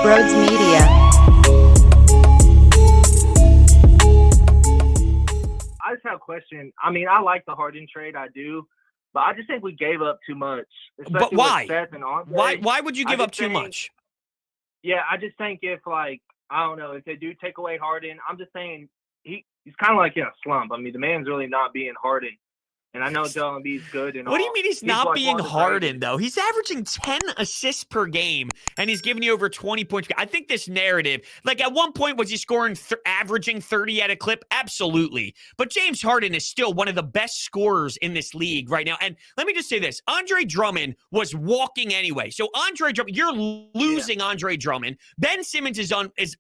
Brodes Media. I just have a question. I mean, I like the Harden trade, I do, but I just think we gave up too much. But why? With Seth and Andre. Why would you give up too much? Yeah, I just think if I don't know, if they do take away Harden, I'm just saying he's kind of like in a slump. I mean, the man's really not being Harden. And I know Joel Embiid's good and all. What do you mean he's not like being Harden, though? He's averaging 10 assists per game, and he's giving you over 20 points. I think this narrative, like at one point, was he scoring, averaging 30 at a clip? Absolutely. But James Harden is still one of the best scorers in this league right now. And let me just say this. Andre Drummond was walking anyway. So Andre Drummond, you're losing Andre Drummond. Ben Simmons is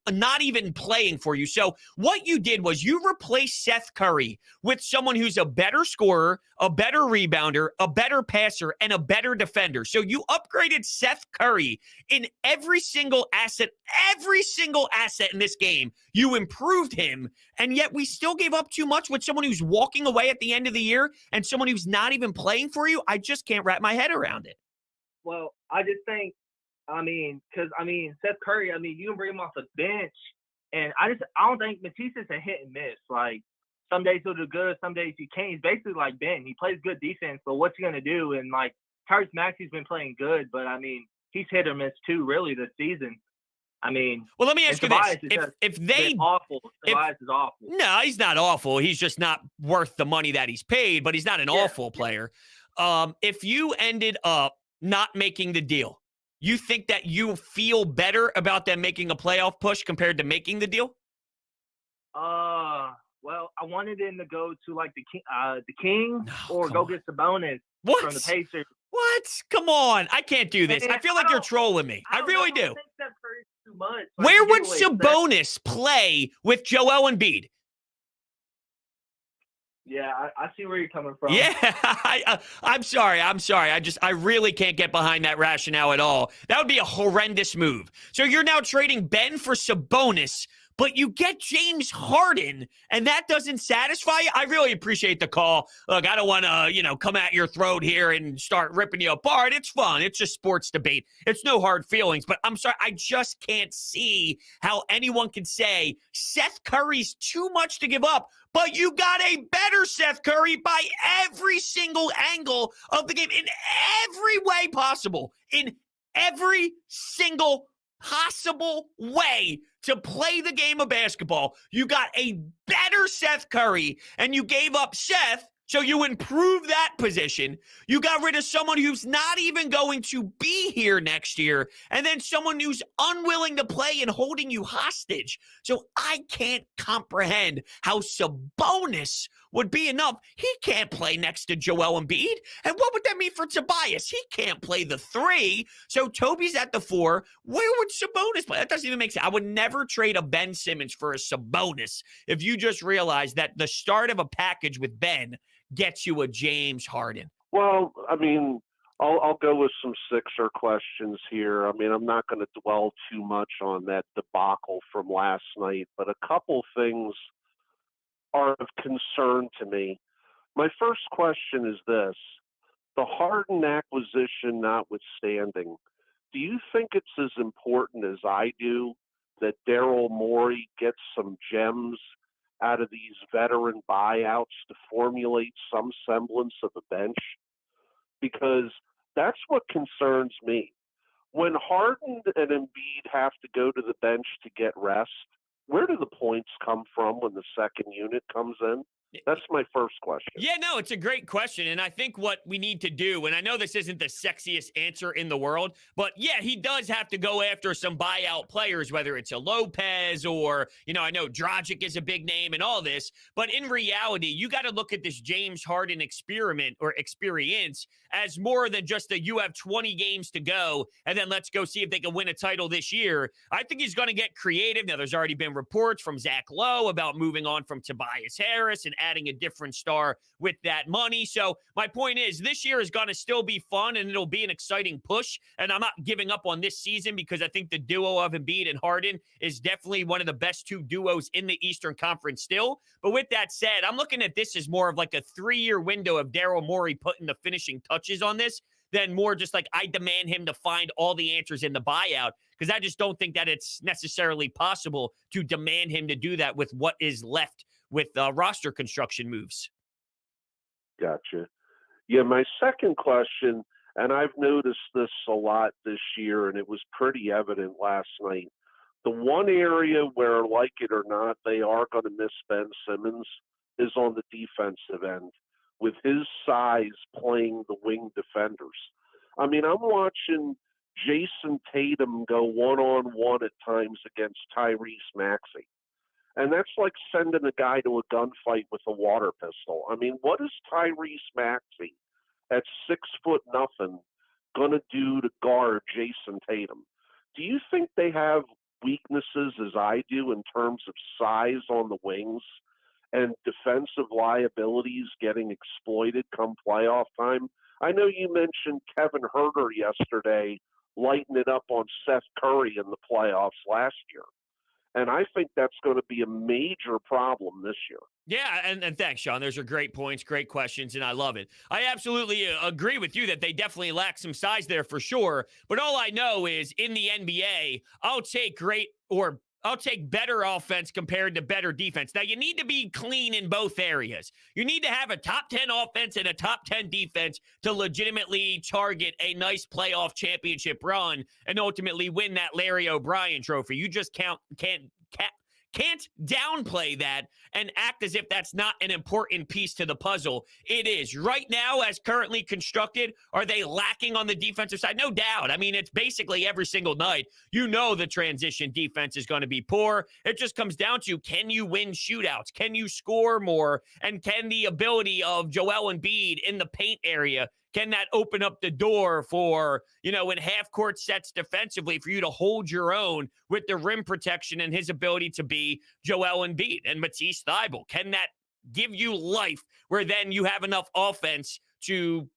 not even playing for you. So what you did was you replaced Seth Curry with someone who's a better scorer, a better rebounder, a better passer, and a better defender. So you upgraded Seth Curry in every single asset in this game. You improved him, and yet we still gave up too much with someone who's walking away at the end of the year and someone who's not even playing for you. I just can't wrap my head around it. Well, I just think, Seth Curry, you can bring him off the bench, and I don't think Matisse is a hit and miss. Like, some days he'll do good, some days he can't. He's basically like Ben. He plays good defense, but what's he going to do? And, Tyrese Maxey's been playing good, but, he's hit or miss too, really, this season. Well, let me ask you this. If they awful. Tobias is awful. No, he's not awful. He's just not worth the money that he's paid, but he's not an awful player. If you ended up not making the deal, you think that you feel better about them making a playoff push compared to making the deal? Well, I wanted him to go to the King or go get Sabonis from the Pacers. What? Come on. I can't do this. I feel like you're trolling me. I really do. I think Steph Curry's too much. Where would Sabonis play with Joel Embiid? Yeah, I see where you're coming from. Yeah, I'm sorry. I really can't get behind that rationale at all. That would be a horrendous move. So you're now trading Ben for Sabonis, but you get James Harden, and that doesn't satisfy you? I really appreciate the call. Look, I don't want to, come at your throat here and start ripping you apart. It's fun. It's just sports debate. It's no hard feelings, but I'm sorry. I just can't see how anyone can say Seth Curry's too much to give up, but you got a better Seth Curry by every single angle of the game, in every way possible, in every single possible way to play the game of basketball. You got a better Seth Curry, and you gave up Seth, so you improved that position. You got rid of someone who's not even going to be here next year, and then someone who's unwilling to play and holding you hostage. So I can't comprehend how Sabonis would be enough. He can't play next to Joel Embiid. And what would that mean for Tobias? He can't play the 3. So Toby's at the 4. Where would Sabonis play? That doesn't even make sense. I would never trade a Ben Simmons for a Sabonis if you just realize that the start of a package with Ben gets you a James Harden. Well, I'll go with some Sixer questions here. I'm not going to dwell too much on that debacle from last night, but a couple things are of concern to me. My first question is this: the Harden acquisition notwithstanding, do you think it's as important as I do that Daryl Morey gets some gems out of these veteran buyouts to formulate some semblance of a bench? Because that's what concerns me. When Harden and Embiid have to go to the bench to get rest, where do the points come from when the second unit comes in? That's my first question. Yeah, no, it's a great question. And I think what we need to do, and I know this isn't the sexiest answer in the world, but yeah, he does have to go after some buyout players, whether it's a Lopez or, I know Dragic is a big name and all this, but in reality, you got to look at this James Harden experiment or experience as more than just you have 20 games to go, and then let's go see if they can win a title this year. I think he's going to get creative. Now, there's already been reports from Zach Lowe about moving on from Tobias Harris and adding a different star with that money. So my point is, this year is going to still be fun, and it'll be an exciting push. And I'm not giving up on this season because I think the duo of Embiid and Harden is definitely one of the best 2 duos in the Eastern Conference still. But with that said, I'm looking at this as more of like a 3-year window of Daryl Morey putting the finishing touches on this than more just like I demand him to find all the answers in the buyout. because I just don't think that it's necessarily possible to demand him to do that with what is left with roster construction moves. Gotcha. Yeah, my second question, and I've noticed this a lot this year, and it was pretty evident last night. The one area where, like it or not, they are going to miss Ben Simmons is on the defensive end, with his size playing the wing defenders. I mean, I'm watching Jason Tatum go one-on-one at times against Tyrese Maxey. And that's like sending a guy to a gunfight with a water pistol. I mean, what is Tyrese Maxey at 6'0" going to do to guard Jason Tatum? Do you think they have weaknesses as I do in terms of size on the wings and defensive liabilities getting exploited come playoff time? I know you mentioned Kevin Huerter yesterday lighting it up on Seth Curry in the playoffs last year. And I think that's going to be a major problem this year. Yeah, and thanks, Sean. Those are great points, great questions, and I love it. I absolutely agree with you that they definitely lack some size there for sure. But all I know is in the NBA, I'll take better offense compared to better defense. Now, you need to be clean in both areas. You need to have a top 10 offense and a top 10 defense to legitimately target a nice playoff championship run and ultimately win that Larry O'Brien trophy. You just can't downplay that and act as if that's not an important piece to the puzzle. It is. Right now, as currently constructed, are they lacking on the defensive side? No doubt. I mean, it's basically every single night. You know the transition defense is going to be poor. It just comes down to, can you win shootouts? Can you score more? And can the ability of Joel Embiid in the paint area, can that open up the door for, in half-court sets defensively for you to hold your own with the rim protection and his ability to be Joel Embiid and Matisse Thybulle? Can that give you life where then you have enough offense to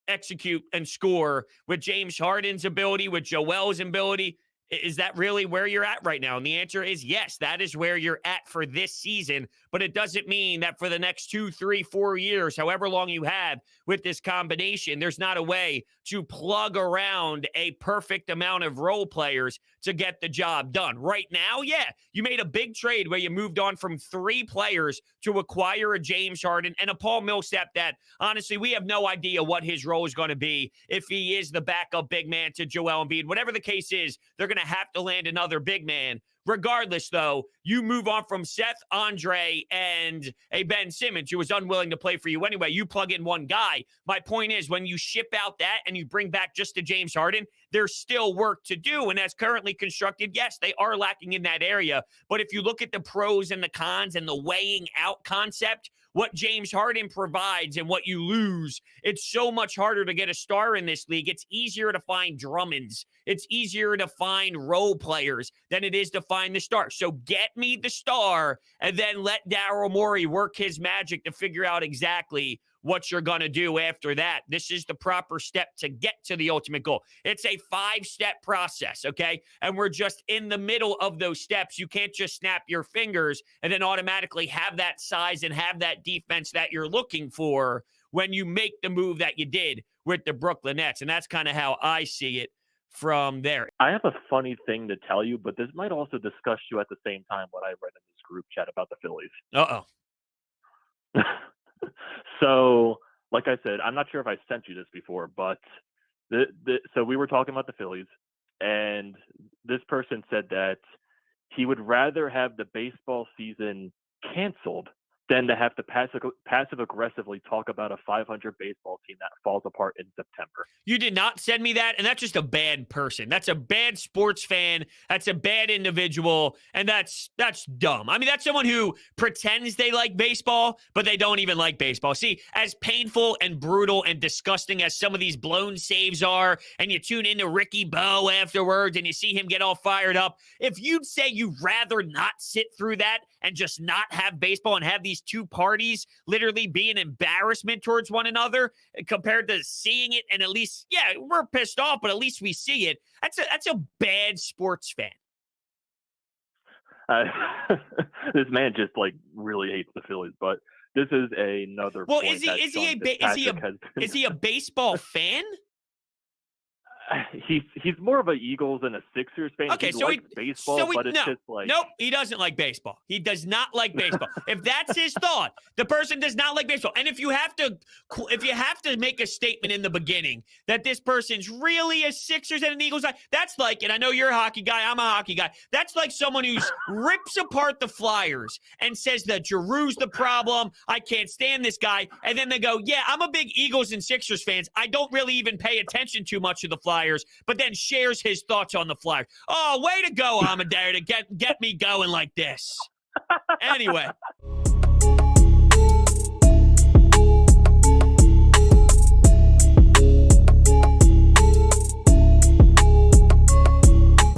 execute and score with James Harden's ability, with Joel's ability? Is that really where you're at right now? And the answer is yes, that is where you're at for this season. But it doesn't mean that for the next 2, 3, 4 years, however long you have with this combination, there's not a way to plug around a perfect amount of role players to get the job done. Right now, yeah, you made a big trade where you moved on from 3 players to acquire a James Harden and a Paul Millsap that, honestly, we have no idea what his role is going to be if he is the backup big man to Joel Embiid. Whatever the case is, they're going to have to land another big man. Regardless, though, you move on from Seth, Andre, and a Ben Simmons, who was unwilling to play for you anyway. You plug in one guy. My point is, when you ship out that and you bring back just a James Harden, there's still work to do. And as currently constructed, yes, they are lacking in that area. But if you look at the pros and the cons and the weighing out concept, what James Harden provides and what you lose, it's so much harder to get a star in this league. It's easier to find Drummonds. It's easier to find role players than it is to find the star. So get me the star and then let Daryl Morey work his magic to figure out exactly what you're going to do after that. This is the proper step to get to the ultimate goal. It's a 5-step process, okay? And we're just in the middle of those steps. You can't just snap your fingers and then automatically have that size and have that defense that you're looking for when you make the move that you did with the Brooklyn Nets. And that's kind of how I see it from there. I have a funny thing to tell you, but this might also disgust you at the same time what I read in this group chat about the Phillies. Uh-oh. So, like I said, I'm not sure if I sent you this before, but so we were talking about the Phillies, and this person said that he would rather have the baseball season canceled than to have to passive aggressively talk about a 500 baseball team that falls apart in September. You did not send me that, and that's just a bad person. That's a bad sports fan. That's a bad individual, and that's dumb. I mean, that's someone who pretends they like baseball, but they don't even like baseball. See, as painful and brutal and disgusting as some of these blown saves are, and you tune into Ricky Bo afterwards, and you see him get all fired up, if you'd say you'd rather not sit through that and just not have baseball and have these two parties literally be an embarrassment towards one another compared to seeing it and at least, yeah, we're pissed off, but at least we see it. That's a bad sports fan. This man just really hates the Phillies, but this is another. Well, point is he a baseball fan? he's more of a Eagles and a Sixers fan. Okay, he so likes baseball, but it's just like nope, he doesn't like baseball. He does not like baseball. If that's his thought, the person does not like baseball. And if you have to make a statement in the beginning that this person's really a Sixers and an Eagles guy, that's like, and I know you're a hockey guy, I'm a hockey guy. That's like someone who rips apart the Flyers and says that Giroux's the problem. I can't stand this guy, and then they go, "Yeah, I'm a big Eagles and Sixers fans. I don't really even pay attention too much to the Flyers," but then shares his thoughts on the Flyers. Oh, way to go, Amadeus, to get me going like this. Anyway,